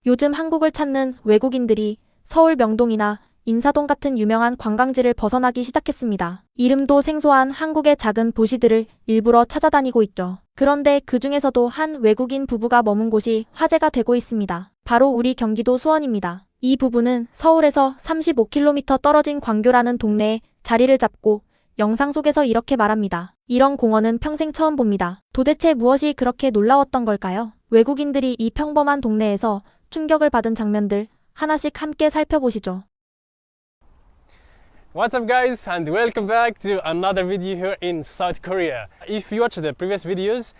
요즘 한국을 찾는 외국인들이 서울 명동이나 인사동 같은 유명한 관광지를 벗어나기 시작했습니다. 이름도 생소한 한국의 작은 도시들을 일부러 찾아다니고 있죠. 그런데 그 중에서도 한 외국인 부부가 머문 곳이 화제가 되고 있습니다. 바로 우리 경기도 수원입니다. 이 부부는 서울에서 35km 떨어진 광교라는 동네에 자리를 잡고 영상 속에서 이렇게 말합니다. 이런 공원은 평생 처음 봅니다. 도대체 무엇이 그렇게 놀라웠던 걸까요? 외국인들이 이 평범한 동네에서 충격을 받은 장면들 하나씩 함께 살펴보시죠. What's up guys, and welcome back to another video here in South Korea. If you watch the previous videos,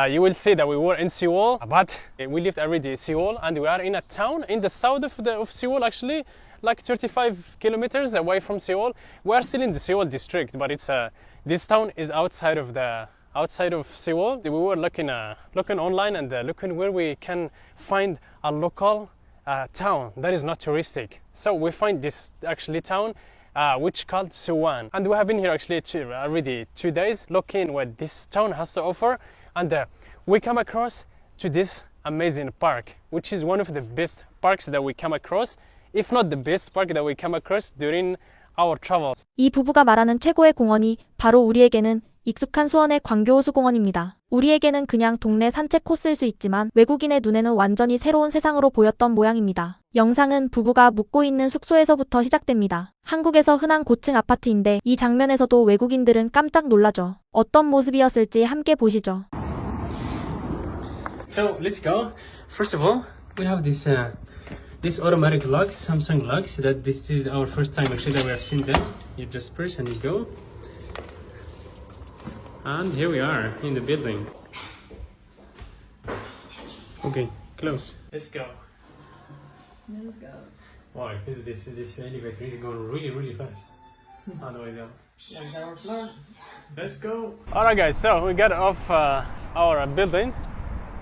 you will see that we were in Seoul, but we left already Seoul and we are in a town in the south of Seoul, actually like 35 kilometers away from Seoul. We are still in the Seoul district, but it's this town is outside of Seoul. We were looking online and looking where we can find a local town that is not touristic. So we find this actually town which called Suwon, and we have been here actually already 2 days looking what this town has to offer, and we come across to this amazing park, which is one of the best parks that we come across, if not the best park that we come across during our travels. 이 부부가 말하는 최고의 공원이 바로 우리에게는 익숙한 수원의 광교호수공원입니다. 우리에게는 그냥 동네 산책 코스일 수 있지만 외국인의 눈에는 완전히 새로운 세상으로 보였던 모양입니다. 영상은 부부가 묵고 있는 숙소에서부터 시작됩니다. 한국에서 흔한 고층 아파트인데 이 장면에서도 외국인들은 깜짝 놀라죠. 어떤 모습이었을지 함께 보시죠. So let's go. First of all, we have this automatic locks, Samsung locks. That this is our first time actually that we have seen them. You just press and you go. And here we are in the building. Okay, close. Let's go. Let's go. Wow, this elevator is going really fast. All the way down. There's our floor. Let's go. Alright guys, so we got off our building,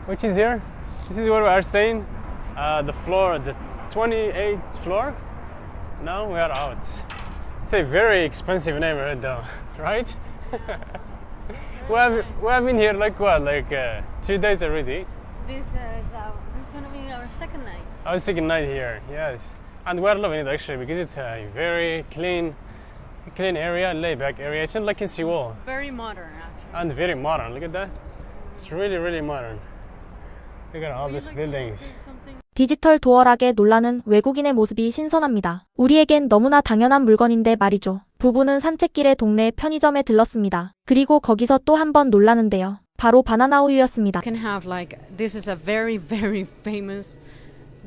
which is here. This is where we are staying. The 28th floor. Now we are out. It's a very expensive neighborhood though, right? we have been here like what, 2 days already. This is gonna be our second night. Our second night here, yes. And we're loving it actually because it's a very clean area, laid back area. It's not like in Seoul. Very modern, actually. And very modern. Look at that. It's really modern. Look at all these buildings. 디지털 도어락에 놀라는 외국인의 모습이 신선합니다. 우리에겐 너무나 당연한 물건인데 말이죠. 부부는 산책길에 동네 편의점에 들렀습니다. 그리고 거기서 또 한 번 놀라는데요. 바로 바나나 우유였습니다. Can have this is a very famous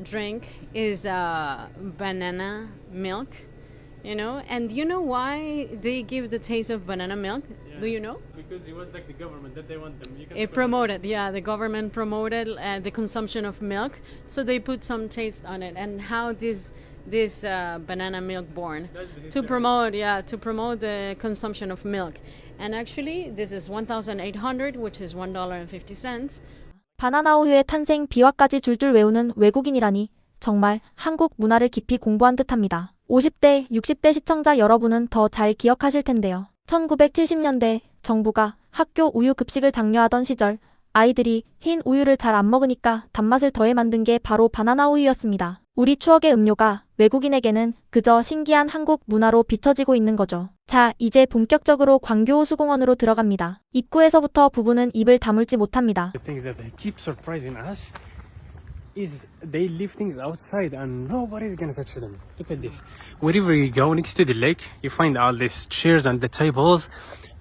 drink is banana milk, you know, and you know why they give the taste of banana milk? Yeah. Do you know? Because it was like the government that they want them. It promoted, yeah, the government promoted the consumption of milk, so they put some taste on it. And how this banana milk born to promote the consumption of milk. And actually, this is 1,800, which is $1.50. 바나나 우유의 탄생 비화까지 줄줄 외우는 외국인이라니 정말 한국 문화를 깊이 공부한 듯합니다. 50대, 60대 시청자 여러분은 더 잘 기억하실 텐데요. 1970년대 정부가 학교 우유 급식을 장려하던 시절 아이들이 흰 우유를 잘 안 먹으니까 단맛을 더해 만든 게 바로 바나나 우유였습니다. 우리 추억의 음료가 외국인에게는 그저 신기한 한국 문화로 비춰지고 있는 거죠. 자, 이제 본격적으로 광교호수공원으로 들어갑니다. 입구에서부터 부부는 입을 다물지 못합니다. The things that they keep surprising us is they leave things outside and nobody's gonna touch them. Look at this. Wherever you go next to the lake, you find all these chairs and the tables,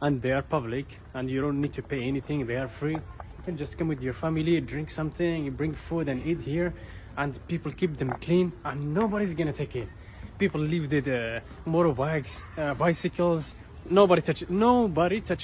and they are public, and you don't need to pay anything. They are free. You can just come with your family, drink something, you bring food and eat here, and people keep them clean, and nobody's gonna take it. People leave the motorbikes, bicycles. Nobody touch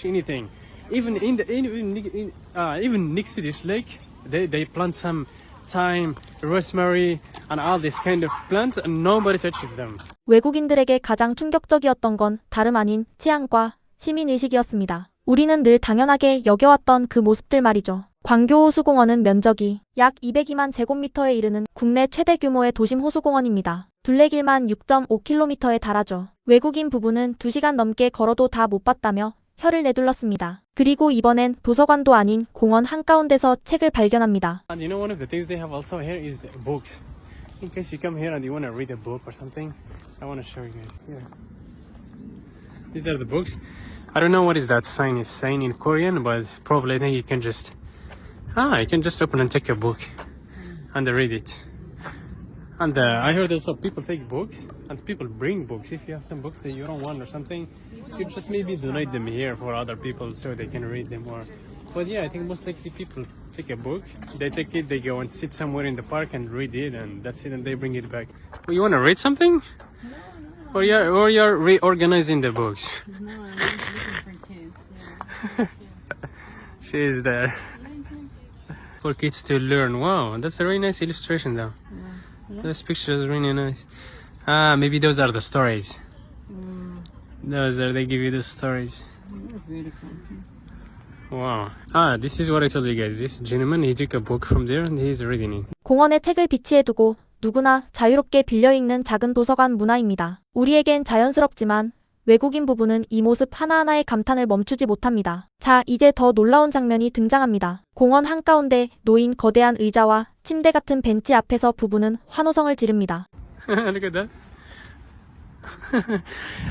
anything. Even even next to this lake, they plant some thyme, rosemary, and all this kind of plants, and nobody touches them. 외국인들에게 가장 충격적이었던 건 다름 아닌 치안과 시민의식이었습니다. 우리는 늘 당연하게 여겨왔던 그 모습들 말이죠. 광교호수공원은 면적이 약 202만 제곱미터에 이르는 국내 최대 규모의 도심 호수공원입니다. 둘레길만 6.5km에 달하죠. 외국인 부부는 2시간 넘게 걸어도 다 못 봤다며 혀를 내둘렀습니다. 그리고 이번엔 도서관도 아닌 공원 한가운데서 책을 발견합니다. And you know one of the things they have also here is the books. in case you come here and you want to read a book or something, I want to show you guys here. These are the books. I don't know what is that sign is saying in Korean, but probably I think you can just open and take a book and read it. And I heard also people take books and people bring books. If you have some books that you don't want or something, you just maybe donate them here for other people so they can read them. But yeah, I think most likely people take a book, they take it, they go and sit somewhere in the park and read it, and that's it, and they bring it back. Well, you want to read something? Or you're reorganizing the books? No, I'm just looking for kids. Yeah. She's there. For kids to learn. Wow, that's a really nice illustration though. Yeah. This picture is really nice. Maybe those are the stories. Those are, they give you the stories. Beautiful. Wow. This is what I told you guys. This gentleman, he took a book from there and he's reading it. 공원에 책을 비치해두고 누구나 자유롭게 빌려 읽는 작은 도서관 문화입니다. 우리에겐 자연스럽지만 외국인 부부는 이 모습 하나하나의 감탄을 멈추지 못합니다. 자, 이제 더 놀라운 장면이 등장합니다. 공원 한가운데 놓인 거대한 의자와 침대 같은 벤치 앞에서 부부는 환호성을 지릅니다. Look at that.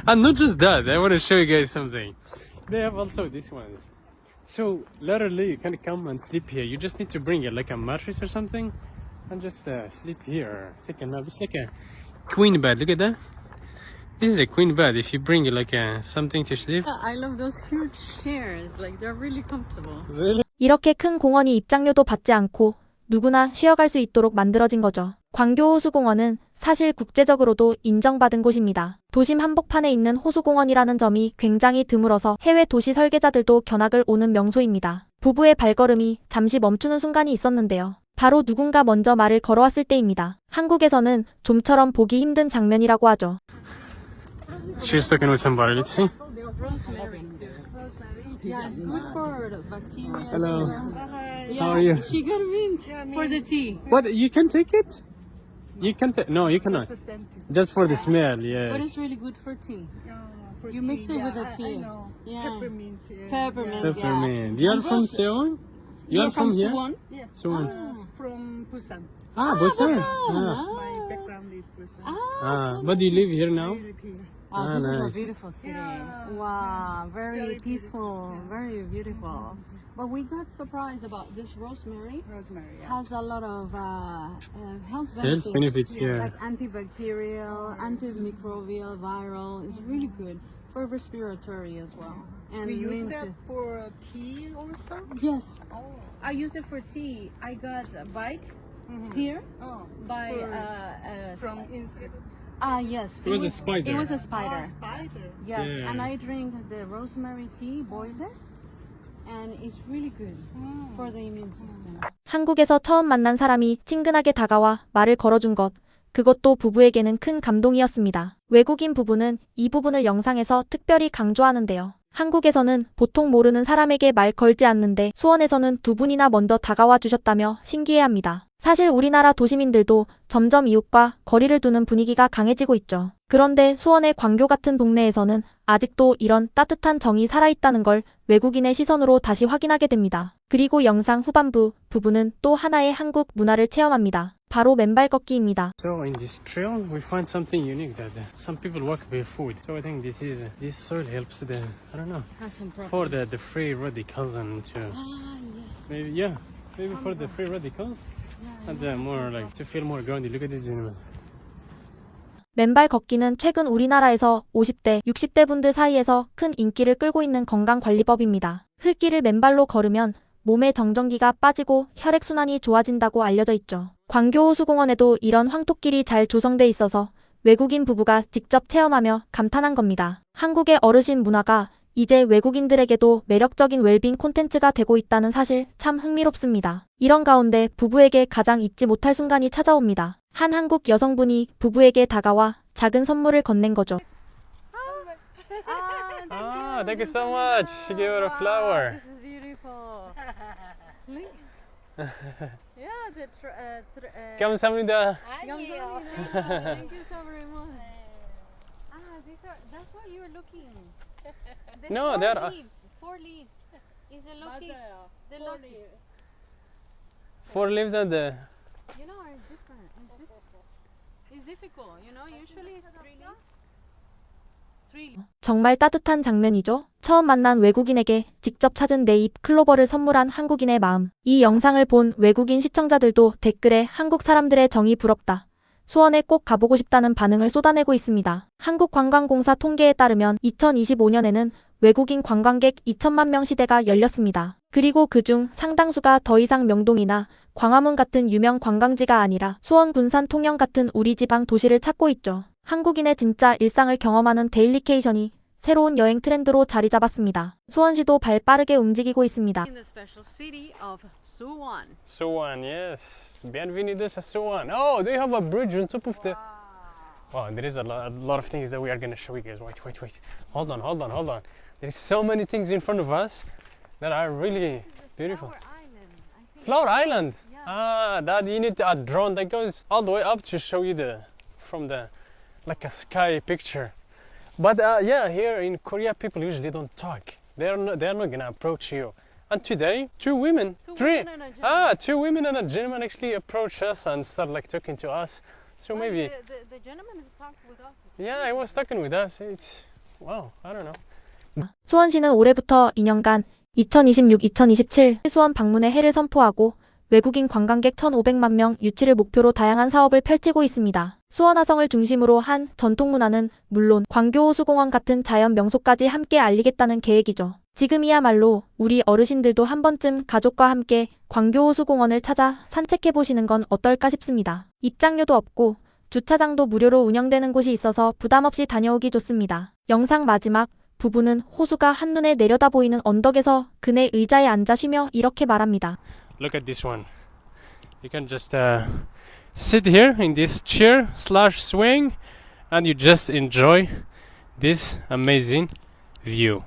And not just that, I want to show you guys something. They have also these ones. So literally you can come and sleep here. You just need to bring it like a mattress or something and just sleep here. Take a nap. It's like a queen bed. Look at that. This is a queen bed. If you bring it like something to sleep. I love those huge chairs. Like they're really comfortable. Really? 이렇게 큰 공원이 입장료도 받지 않고 누구나 쉬어갈 수 있도록 만들어진 거죠. 광교호수공원은 사실 국제적으로도 인정받은 곳입니다. 도심 한복판에 있는 호수공원이라는 점이 굉장히 드물어서 해외 도시 설계자들도 견학을 오는 명소입니다. 부부의 발걸음이 잠시 멈추는 순간이 있었는데요. 바로 누군가 먼저 말을 걸어왔을 때입니다. 한국에서는 좀처럼 보기 힘든 장면이라고 하죠. She's talking with somebody. Let's see. Rosemary. Yeah, it's good for the bacteria. Hello. Yeah, How are you? She got mint for the tea. What? You can take it? You can take? No, you cannot. Just a scent. Just for the smell. But Yes. it's really good for tea. For You tea, mix it with the I tea. know. Yeah. Peppermint. Peppermint. Peppermint. Yeah. You're And from rose- Seoul? You're from here? Suwon? Yeah. Suwon. From Busan. Busan. My background is Busan. But you live here now? I live here. Oh, this is a nice. beautiful city. Yeah. Wow, very Very peaceful, very beautiful. But we got surprised about this rosemary. Rosemary. Yeah. Has a lot of health Health benefits. benefits, yeah. Like antibacterial, antimicrobial, viral. It's really good for respiratory as well. And We use mint. that for tea also. Yes, Oh. I use it for tea. I got a bite here Oh. by For- from insect. yes. It was a spider. It was a Oh, spider. spider. Yes, Yeah. and I drink the rosemary tea, boiled it, and it's really good for the immune system. 한국에서 처음 만난 사람이 친근하게 다가와 말을 걸어준 것. 그것도 부부에게는 큰 감동이었습니다. 외국인 부부는 이 부분을 영상에서 특별히 강조하는데요. 한국에서는 보통 모르는 사람에게 말 걸지 않는데 수원에서는 두 분이나 먼저 다가와 주셨다며 신기해합니다. 사실 우리나라 도시민들도 점점 이웃과 거리를 두는 분위기가 강해지고 있죠. 그런데 수원의 광교 같은 동네에서는 아직도 이런 따뜻한 정이 살아있다는 걸 외국인의 시선으로 다시 확인하게 됩니다. 그리고 영상 후반부 부부는 또 하나의 한국 문화를 체험합니다. 바로 맨발 걷기입니다. So in this trail, we find something unique that some people walk barefoot. So I think this soil helps the, I don't know, Has some for the free radicals and to yes. maybe for the free radicals and more like to feel more grounded. Look at this gentleman. 맨발 걷기는 최근 우리나라에서 50대, 60대 분들 사이에서 큰 인기를 끌고 있는 건강관리법입니다. 흙길을 맨발로 걸으면 몸의 정전기가 빠지고 혈액순환이 좋아진다고 알려져 있죠. 광교호수공원에도 이런 황토길이 잘 조성돼 있어서 외국인 부부가 직접 체험하며 감탄한 겁니다. 한국의 어르신 문화가 이제 외국인들에게도 매력적인 웰빙 콘텐츠가 되고 있다는 사실 참 흥미롭습니다. 이런 가운데 부부에게 가장 잊지 못할 순간이 찾아옵니다. 한 한국 여성분이 부부에게 다가와 작은 선물을 건넨 거죠. Thank you so much. She gave her a flower. This is beautiful. Yeah, 감사합니다. Thank you so very much. That's what you're looking. The No, there are- four leaves. Is it looking? The lucky. 4 leaves and the You know, are different. It's difficult, you know. Usually it's 3 leaves. 3 leaves. 정말 따뜻한 장면이죠. 처음 만난 외국인에게 직접 찾은 내 잎 클로버를 선물한 한국인의 마음. 이 영상을 본 외국인 시청자들도 댓글에 한국 사람들의 정이 부럽다. 수원에 꼭 가보고 싶다는 반응을 쏟아내고 있습니다. 한국관광공사 통계에 따르면 2025년에는 외국인 관광객 2천만 명 시대가 열렸습니다. 그리고 그중 상당수가 더 이상 명동이나 광화문 같은 유명 관광지가 아니라 수원, 군산, 통영 같은 우리 지방 도시를 찾고 있죠. 한국인의 진짜 일상을 경험하는 데일리케이션이 새로운 여행 트렌드로 자리 잡았습니다. 수원시도 발 빠르게 움직이고 있습니다. In the special city of Suwon. Suwon, yes. Bienvenidos a Suwon. Oh, they have a bridge on top of the. Wow, there is a lot of things that we are going to show you guys. Wait. Hold on. There's so many things in front of us that are really beautiful. Flower Island. Ah, that you need a drone that goes all the way up to show you from the like a sky picture. But yeah, here in Korea, people usually don't talk. They're not gonna approach you. And today, two women and a gentleman actually approached us and started like talking to us. So maybe, The gentleman who talked with us. yeah, he was talking with us. It's wow, I don't know. 수원시는 올해부터 2년간 2026-2027 수원 방문의 해를 선포하고 외국인 관광객 1,500만 명 유치를 목표로 다양한 사업을 펼치고 있습니다. 수원 화성을 중심으로 한 전통문화는 물론 광교호수공원 같은 자연 명소까지 함께 알리겠다는 계획이죠. 지금이야말로 우리 어르신들도 한 번쯤 가족과 함께 광교호수공원을 찾아 산책해보시는 건 어떨까 싶습니다. 입장료도 없고 주차장도 무료로 운영되는 곳이 있어서 부담없이 다녀오기 좋습니다. 영상 마지막 부부는 호수가 한눈에 내려다 보이는 언덕에서 그네 의자에 앉아 쉬며 이렇게 말합니다. Look at this one. You can just sit here in this chair slash swing and you just enjoy this amazing view.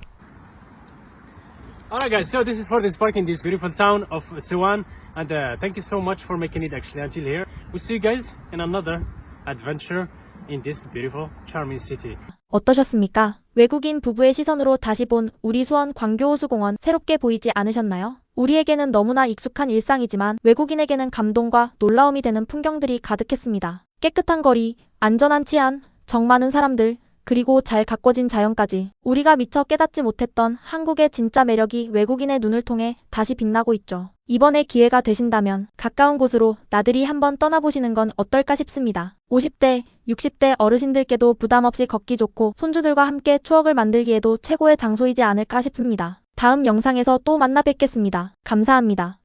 Alright guys, so this is for this park in this beautiful town of Suwon, and thank you so much for making it actually until here. We'll see you guys in another adventure in this beautiful charming city. 어떠셨습니까? 외국인 부부의 시선으로 다시 본 우리 수원 광교호수공원 새롭게 보이지 않으셨나요? 우리에게는 너무나 익숙한 일상이지만 외국인에게는 감동과 놀라움이 되는 풍경들이 가득했습니다. 깨끗한 거리, 안전한 치안, 정 많은 사람들, 그리고 잘 가꿔진 자연까지 우리가 미처 깨닫지 못했던 한국의 진짜 매력이 외국인의 눈을 통해 다시 빛나고 있죠. 이번에 기회가 되신다면 가까운 곳으로 나들이 한번 떠나보시는 건 어떨까 싶습니다. 50대, 60대 어르신들께도 부담 없이 걷기 좋고 손주들과 함께 추억을 만들기에도 최고의 장소이지 않을까 싶습니다. 다음 영상에서 또 만나 뵙겠습니다. 감사합니다.